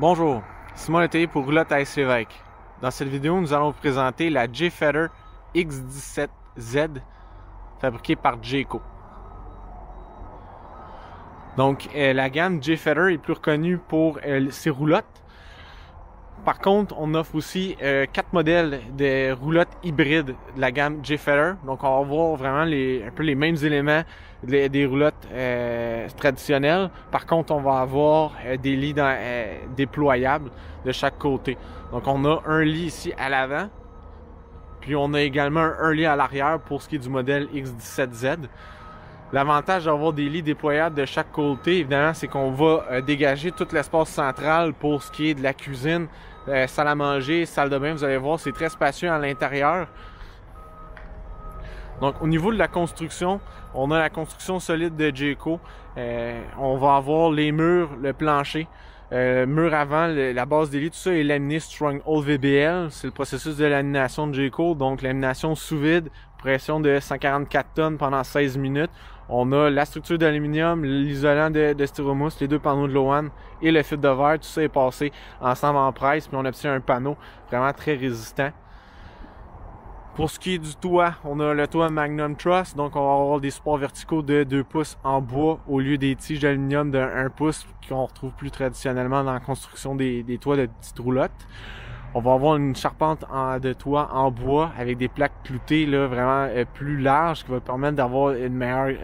Bonjour, Simon Letellier pour Roulotte à Lévesque. Dans cette vidéo, nous allons vous présenter la Jayfeather X17Z fabriquée par Jayco. Donc, la gamme Jayfeather est plus reconnue pour ses roulottes. Par contre, on offre aussi 4 modèles de roulottes hybrides de la gamme Jayfeather. Donc, on va voir vraiment un peu les mêmes éléments des roulottes traditionnelles. Par contre, on va avoir des lits déployables de chaque côté. Donc, on a un lit ici à l'avant. Puis, on a également un lit à l'arrière pour ce qui est du modèle X17Z. L'avantage d'avoir des lits déployables de chaque côté, évidemment, c'est qu'on va dégager tout l'espace central pour ce qui est de la cuisine, salle à manger, salle de bain. Vous allez voir, c'est très spacieux à l'intérieur. Donc, au niveau de la construction, on a la construction solide de Jayco. On va avoir les murs, le plancher, mur avant, la base des lits, tout ça est laminé Stronghold VBL. C'est le processus de lamination de Jayco. Donc, lamination sous vide, pression de 144 tonnes pendant 16 minutes. On a la structure d'aluminium, l'isolant de styromousse, les deux panneaux de Lohan et le fil de verre. Tout ça est passé ensemble en presse, puis on obtient un panneau vraiment très résistant. Pour ce qui est du toit, on a le toit Magnum Truss, donc on va avoir des supports verticaux de 2 pouces en bois au lieu des tiges d'aluminium de 1 pouce qu'on retrouve plus traditionnellement dans la construction des toits de petites roulottes. On va avoir une charpente de toit en bois avec des plaques cloutées là, vraiment plus larges qui va permettre d'avoir une meilleure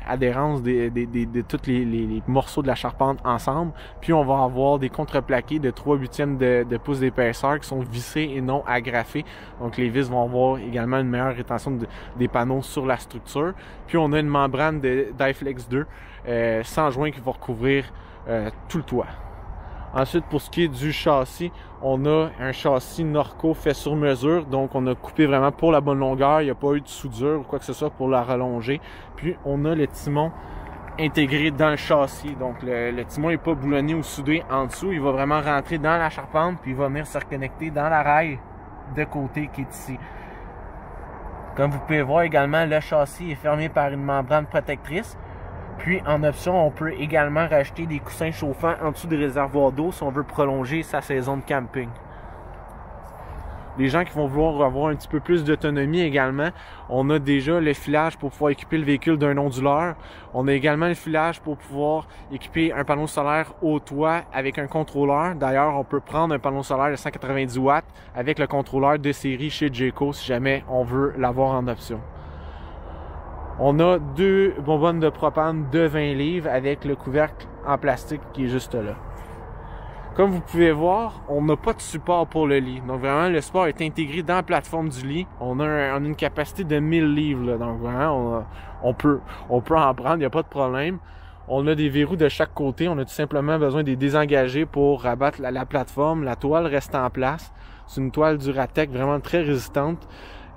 adhérence de tous les morceaux de la charpente ensemble. Puis on va avoir des contreplaqués de 3/8 de pouce d'épaisseur qui sont vissés et non agrafés. Donc les vis vont avoir également une meilleure rétention des panneaux sur la structure. Puis on a une membrane de Dyflex 2 sans joint qui va recouvrir tout le toit. Ensuite, pour ce qui est du châssis, on a un châssis Norco fait sur mesure. Donc, on a coupé vraiment pour la bonne longueur. Il n'y a pas eu de soudure ou quoi que ce soit pour la rallonger. Puis, on a le timon intégré dans le châssis. Donc, le timon n'est pas boulonné ou soudé en dessous. Il va vraiment rentrer dans la charpente puis il va venir se reconnecter dans la rail de côté qui est ici. Comme vous pouvez voir également, le châssis est fermé par une membrane protectrice. Puis, en option, on peut également rajouter des coussins chauffants en dessous des réservoirs d'eau si on veut prolonger sa saison de camping. Les gens qui vont vouloir avoir un petit peu plus d'autonomie également, on a déjà le filage pour pouvoir équiper le véhicule d'un onduleur. On a également le filage pour pouvoir équiper un panneau solaire au toit avec un contrôleur. D'ailleurs, on peut prendre un panneau solaire de 190 watts avec le contrôleur de série chez Jayco si jamais on veut l'avoir en option. On a 2 bonbonnes de propane de 20 livres avec le couvercle en plastique qui est juste là. Comme vous pouvez voir, on n'a pas de support pour le lit. Donc vraiment, le support est intégré dans la plateforme du lit. On a une capacité de 1000 livres. Là. Donc vraiment, on peut en prendre, il n'y a pas de problème. On a des verrous de chaque côté. On a tout simplement besoin de les désengager pour rabattre la plateforme. La toile reste en place. C'est une toile Duratec vraiment très résistante.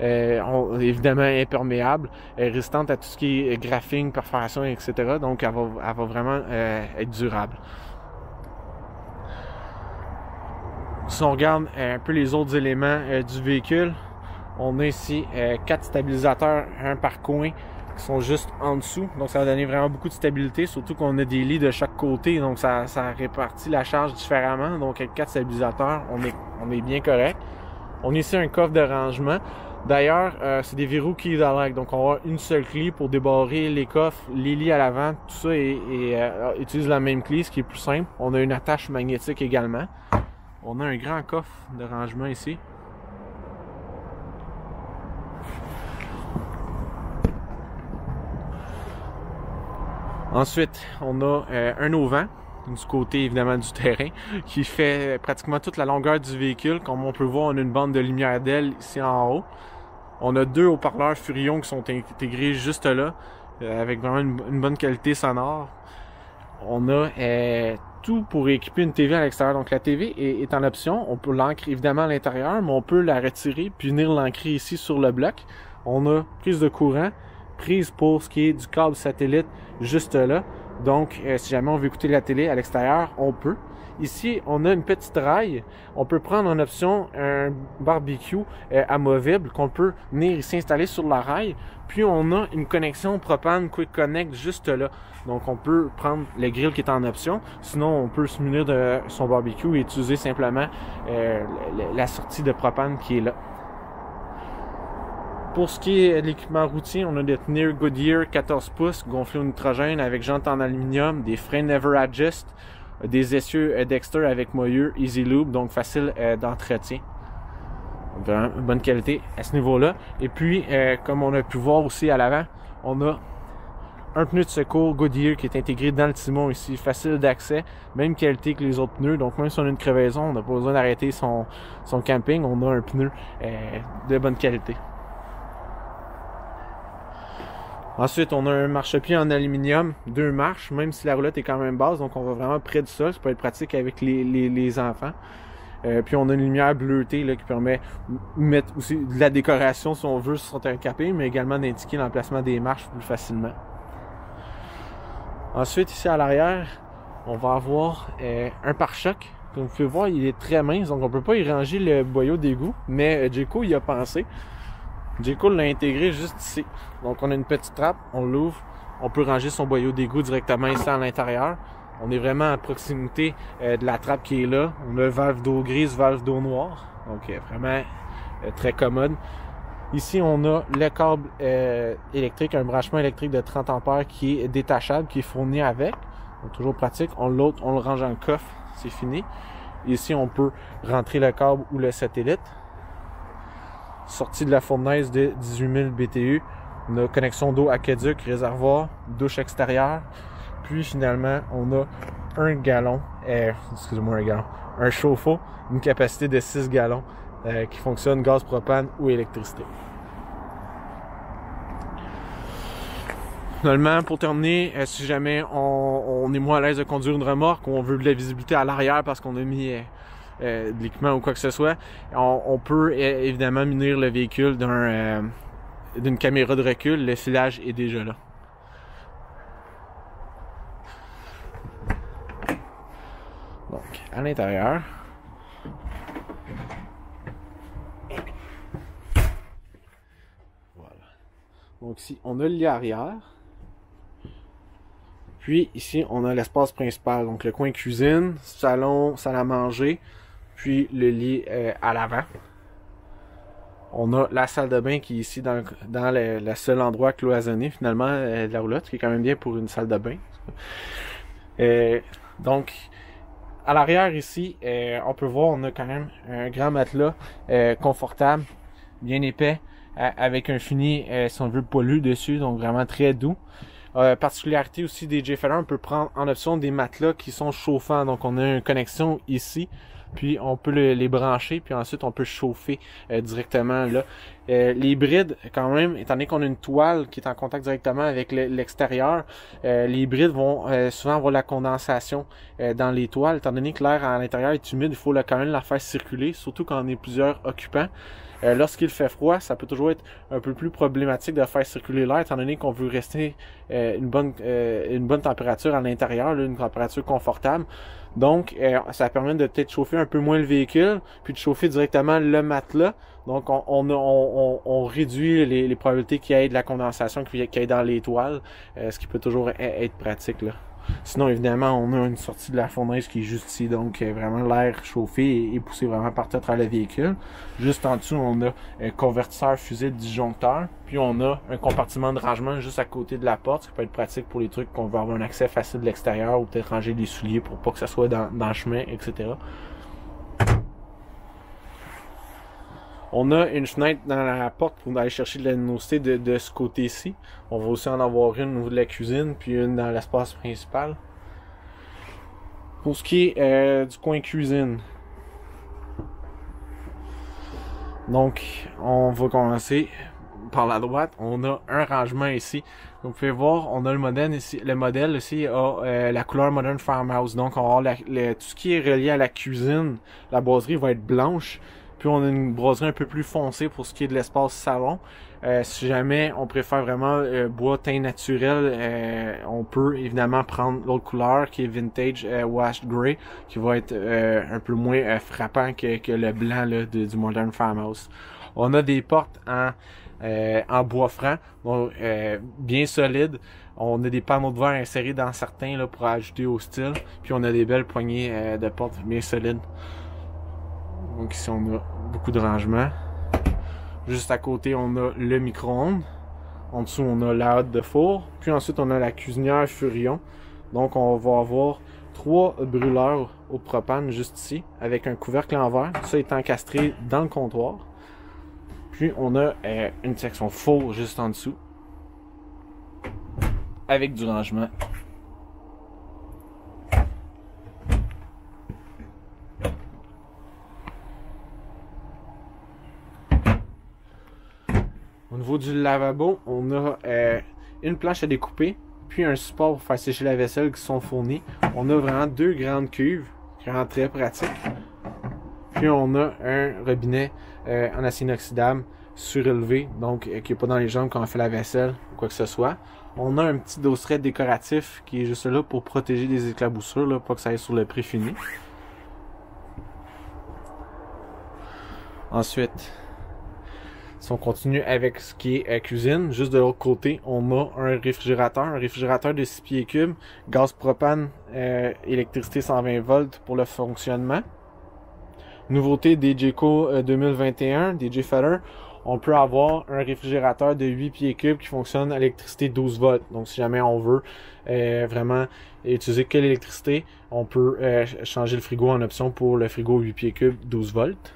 Évidemment imperméable, résistante à tout ce qui est graphing, perforation, etc. Donc, elle va vraiment être durable. Si on regarde un peu les autres éléments du véhicule, on a ici 4 stabilisateurs, un par coin, qui sont juste en dessous. Donc, ça va donner vraiment beaucoup de stabilité, surtout qu'on a des lits de chaque côté. Donc, ça répartit la charge différemment. Donc, avec 4 stabilisateurs, on est bien correct. On a ici un coffre de rangement. D'ailleurs, c'est des verrous Keys alike, donc on va avoir une seule clé pour débarrer les coffres, les lits à l'avant, tout ça utilise la même clé, ce qui est plus simple. On a une attache magnétique également. On a un grand coffre de rangement ici. Ensuite, on a un auvent du côté évidemment du terrain qui fait pratiquement toute la longueur du véhicule. Comme on peut voir, on a une bande de lumière d'aile ici en haut. On a 2 haut-parleurs Furion qui sont intégrés juste là avec vraiment une bonne qualité sonore. On a tout pour équiper une TV à l'extérieur. Donc la TV est en option. On peut l'ancrer évidemment à l'intérieur, mais on peut la retirer puis venir l'ancrer ici sur le bloc. On a prise de courant, prise pour ce qui est du câble satellite juste là. Donc, si jamais on veut écouter la télé à l'extérieur, on peut. Ici, on a une petite raille. On peut prendre en option un barbecue amovible qu'on peut venir ici installer sur la raille. Puis on a une connexion propane Quick Connect juste là. Donc on peut prendre le grill qui est en option. Sinon, on peut se munir de son barbecue et utiliser simplement la sortie de propane qui est là. Pour ce qui est de l'équipement routier, on a des pneus Goodyear 14 pouces gonflés au nitrogène avec jantes en aluminium, des freins Never Adjust, des essieux Dexter avec moyeu Easy Lube, donc facile d'entretien. Vraiment bonne qualité à ce niveau-là. Et puis, comme on a pu voir aussi à l'avant, on a un pneu de secours Goodyear qui est intégré dans le timon ici, facile d'accès, même qualité que les autres pneus. Donc même si on a une crevaison, on n'a pas besoin d'arrêter son camping, on a un pneu de bonne qualité. Ensuite, on a un marchepied en aluminium, 2 marches, même si la roulotte est quand même basse, donc on va vraiment près du sol. Ça peut être pratique avec les enfants. Puis on a une lumière bleutée là, qui permet de mettre aussi de la décoration si on veut sur un camping, mais également d'indiquer l'emplacement des marches plus facilement. Ensuite, ici à l'arrière, on va avoir un pare-choc. Comme vous pouvez voir, il est très mince, donc on ne peut pas y ranger le boyau d'égout, mais Jayco y a pensé. Jayco l'a intégré juste ici. Donc on a une petite trappe, on l'ouvre, on peut ranger son boyau d'égout directement ici à l'intérieur. On est vraiment à proximité de la trappe qui est là. On a valve d'eau grise, valve d'eau noire. Donc vraiment très commode. Ici on a le câble électrique, un branchement électrique de 30 ampères qui est détachable, qui est fourni avec. Donc toujours pratique. L'autre, on le range dans le coffre, c'est fini. Ici on peut rentrer le câble ou le satellite. Sortie de la fournaise de 18 000 BTU. On a connexion d'eau aqueduc, réservoir, douche extérieure. Puis finalement, on a un gallon, un chauffe-eau, une capacité de 6 gallons qui fonctionne gaz propane ou électricité. Finalement, pour terminer, si jamais on est moins à l'aise de conduire une remorque ou on veut de la visibilité à l'arrière parce qu'on a mis de l'équipement ou quoi que ce soit, on peut évidemment munir le véhicule d'une caméra de recul. Le filage est déjà là. Donc, à l'intérieur, voilà. Donc ici, on a le lit arrière. Puis ici, on a l'espace principal, donc le coin cuisine, salon, salle à manger, puis le lit à l'avant. On a la salle de bain qui est ici dans le seul endroit cloisonné finalement de la roulotte, ce qui est quand même bien pour une salle de bain. Donc, à l'arrière ici, on peut voir, on a quand même un grand matelas confortable, bien épais, avec un fini, si on veut, poilu dessus, donc vraiment très doux. Particularité aussi des Jayfellow, on peut prendre en option des matelas qui sont chauffants. Donc on a une connexion ici, puis on peut les brancher, puis ensuite on peut chauffer directement là. Les brides, quand même, étant donné qu'on a une toile qui est en contact directement avec l'extérieur, les brides vont souvent avoir la condensation dans les toiles. Étant donné que l'air à l'intérieur est humide, il faut quand même la faire circuler, surtout quand on est plusieurs occupants. Lorsqu'il fait froid, ça peut toujours être un peu plus problématique de faire circuler l'air, étant donné qu'on veut rester une bonne température à l'intérieur, une température confortable. Donc, ça permet de peut-être chauffer un peu moins le véhicule, puis de chauffer directement le matelas. Donc, on réduit les probabilités qu'il y ait de la condensation qu'il y ait dans les toiles, ce qui peut toujours être pratique là. Sinon, évidemment, on a une sortie de la fournaise qui est juste ici, donc vraiment l'air chauffé et poussé vraiment partout à travers le véhicule. Juste en dessous, on a un convertisseur fusée disjoncteur, puis on a un compartiment de rangement juste à côté de la porte, ce qui peut être pratique pour les trucs qu'on veut avoir un accès facile de l'extérieur ou peut-être ranger des souliers pour pas que ça soit dans le chemin, etc. On a une fenêtre dans la porte pour aller chercher de la luminosité de ce côté-ci. On va aussi en avoir une au niveau de la cuisine, puis une dans l'espace principal. Pour ce qui est du coin cuisine. Donc, on va commencer par la droite. On a un rangement ici. Vous pouvez voir, on a le modèle ici. Le modèle ici a la couleur Modern Farmhouse. Donc, on va avoir tout ce qui est relié à la cuisine. La boiserie va être blanche. Puis on a une broderie un peu plus foncée pour ce qui est de l'espace salon. Si jamais on préfère vraiment bois teint naturel, on peut évidemment prendre l'autre couleur qui est Vintage Washed Grey, qui va être un peu moins frappant que le blanc là, du Modern Farmhouse. On a des portes en bois franc, donc bien solides. On a des panneaux de verre insérés dans certains là, pour ajouter au style. Puis on a des belles poignées de portes bien solides. Donc ici on a beaucoup de rangements. Juste à côté on a le micro-ondes. En dessous on a la hotte de four. Puis ensuite on a la cuisinière Furion. Donc on va avoir 3 brûleurs au propane juste ici, avec un couvercle en verre. Ça est encastré dans le comptoir. Puis on a une section four juste en dessous, avec du rangement. Au niveau du lavabo, on a une planche à découper, puis un support pour faire sécher la vaisselle qui sont fournis. On a vraiment 2 grandes cuves, vraiment très pratiques. Puis on a un robinet en acier inoxydable surélevé, donc qui n'est pas dans les jambes quand on fait la vaisselle ou quoi que ce soit. On a un petit dosseret décoratif qui est juste là pour protéger des éclaboussures, là, pas que ça aille sur le prix fini. Ensuite, si on continue avec ce qui est cuisine, juste de l'autre côté, on a un réfrigérateur de 6 pieds cubes, gaz propane, électricité 120 volts pour le fonctionnement. Nouveauté des Jayco 2021, des Jayfeller, on peut avoir un réfrigérateur de 8 pieds cubes qui fonctionne à l'électricité 12 volts. Donc si jamais on veut vraiment utiliser que l'électricité, on peut changer le frigo en option pour le frigo 8 pieds cubes 12 volts.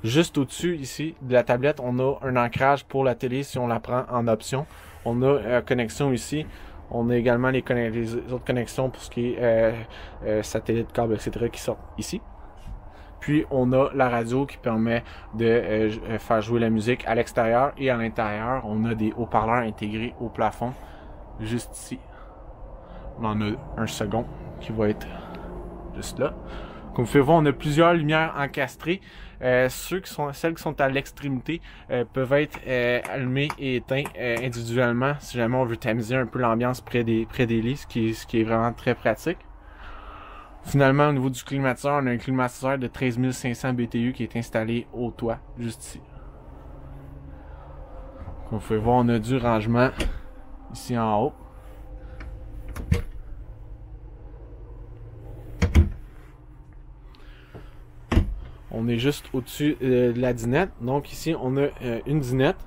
Juste au-dessus ici de la tablette, on a un ancrage pour la télé si on la prend en option. On a connexion ici. On a également les autres connexions pour ce qui est satellite, câble, etc. qui sortent ici. Puis on a la radio qui permet de faire jouer la musique à l'extérieur et à l'intérieur. On a des haut-parleurs intégrés au plafond, juste ici. On en a un second qui va être juste là. Comme vous pouvez voir, on a plusieurs lumières encastrées. Celles qui sont à l'extrémité peuvent être allumées et éteintes individuellement si jamais on veut tamiser un peu l'ambiance près des lits, ce qui est vraiment très pratique. Finalement, au niveau du climatiseur, on a un climatiseur de 13 500 BTU qui est installé au toit, juste ici. Comme vous pouvez voir, on a du rangement ici en haut. On est juste au-dessus de la dinette. Donc ici, on a une dinette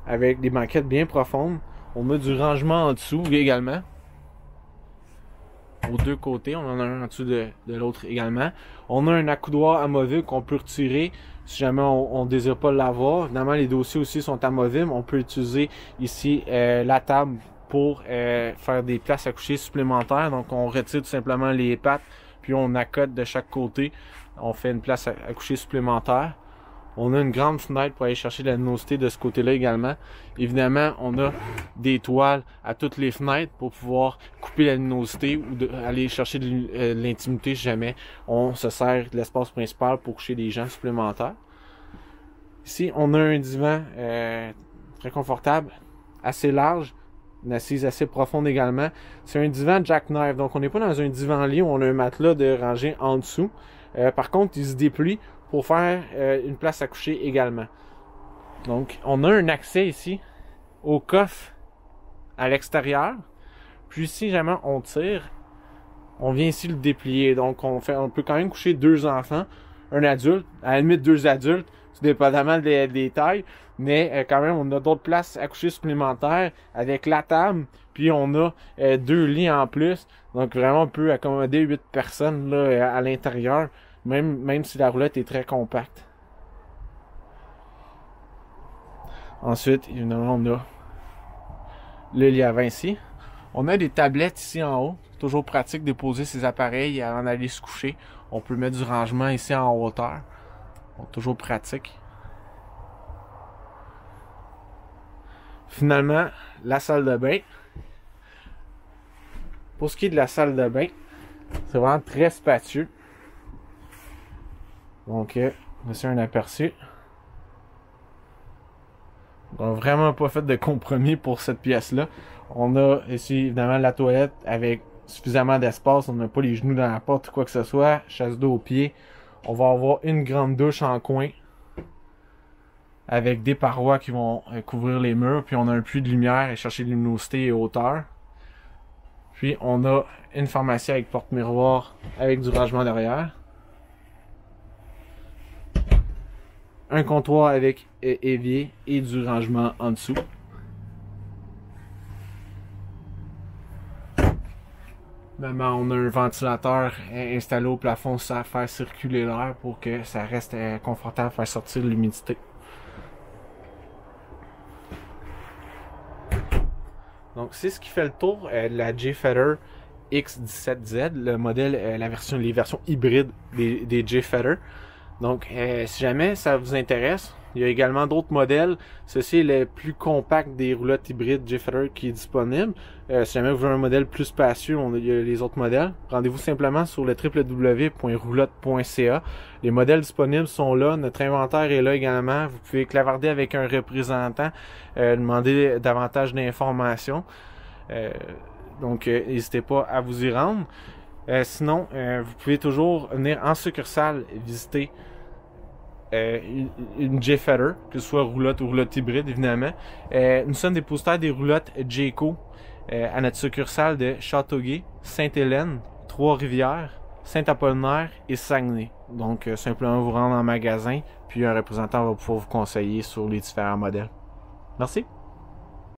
avec des banquettes bien profondes. On a du rangement en dessous également. Aux deux côtés, on en a un en dessous de l'autre également. On a un accoudoir amovible qu'on peut retirer si jamais on ne désire pas l'avoir. Évidemment, les dossiers aussi sont amovibles. On peut utiliser ici la table pour faire des places à coucher supplémentaires. Donc, on retire tout simplement les pattes, puis on accote de chaque côté. On fait une place à coucher supplémentaire. On a une grande fenêtre pour aller chercher la luminosité de ce côté-là également. Évidemment, on a des toiles à toutes les fenêtres pour pouvoir couper la luminosité ou aller chercher de l'intimité si jamais on se sert de l'espace principal pour coucher des gens supplémentaires. Ici, on a un divan très confortable, assez large, une assise assez profonde également. C'est un divan jackknife, donc on n'est pas dans un divan-lit où on a un matelas de rangée en dessous. Par contre, il se déplie pour faire une place à coucher également. Donc, on a un accès ici au coffre à l'extérieur. Puis si jamais on tire, on vient ici le déplier. Donc, on peut quand même coucher 2 enfants, un adulte, à la limite 2 adultes, tout dépendamment des tailles. Mais quand même, on a d'autres places à coucher supplémentaires avec la table. Puis on a 2 lits en plus. Donc vraiment, on peut accommoder 8 personnes là, à l'intérieur. Même si la roulotte est très compacte. Ensuite, évidemment, on a le lit à vin ici. On a des tablettes ici en haut. C'est toujours pratique de poser ses appareils avant d'aller se coucher. On peut mettre du rangement ici en hauteur. Donc, toujours pratique. Finalement, la salle de bain. Pour ce qui est de la salle de bain, c'est vraiment très spacieux. Donc, voici un aperçu. On n'a vraiment pas fait de compromis pour cette pièce-là. On a ici, évidemment, la toilette avec suffisamment d'espace. On n'a pas les genoux dans la porte ou quoi que ce soit. Chasse d'eau aux pieds. On va avoir une grande douche en coin avec des parois qui vont couvrir les murs. Puis on a un puits de lumière et chercher de luminosité et hauteur. Puis on a une pharmacie avec porte-miroir avec du rangement derrière. Un comptoir avec évier et du rangement en dessous. Même on a un ventilateur installé au plafond, ça fait circuler l'air pour que ça reste confortable, faire sortir l'humidité. Donc c'est ce qui fait le tour de la Jayfarer X17Z, le modèle, les versions hybrides des Jayfarer. Donc, si jamais ça vous intéresse, il y a également d'autres modèles. Ceci est le plus compact des roulottes hybrides Jayfarer qui est disponible. Si jamais vous voulez un modèle plus spacieux, il y a les autres modèles. Rendez-vous simplement sur le www.roulotte.ca. Les modèles disponibles sont là. Notre inventaire est là également. Vous pouvez clavarder avec un représentant, demander davantage d'informations. Donc, n'hésitez pas à vous y rendre. Sinon, vous pouvez toujours venir en succursale visiter une Jayfarer, que ce soit roulotte ou roulotte hybride, évidemment. Nous sommes dépositaires des roulottes Jayco à notre succursale de Châteauguay, Sainte-Hélène, Trois-Rivières, Saint-Apollinaire et Saguenay. Donc, simplement vous rendre en magasin, puis un représentant va pouvoir vous conseiller sur les différents modèles. Merci!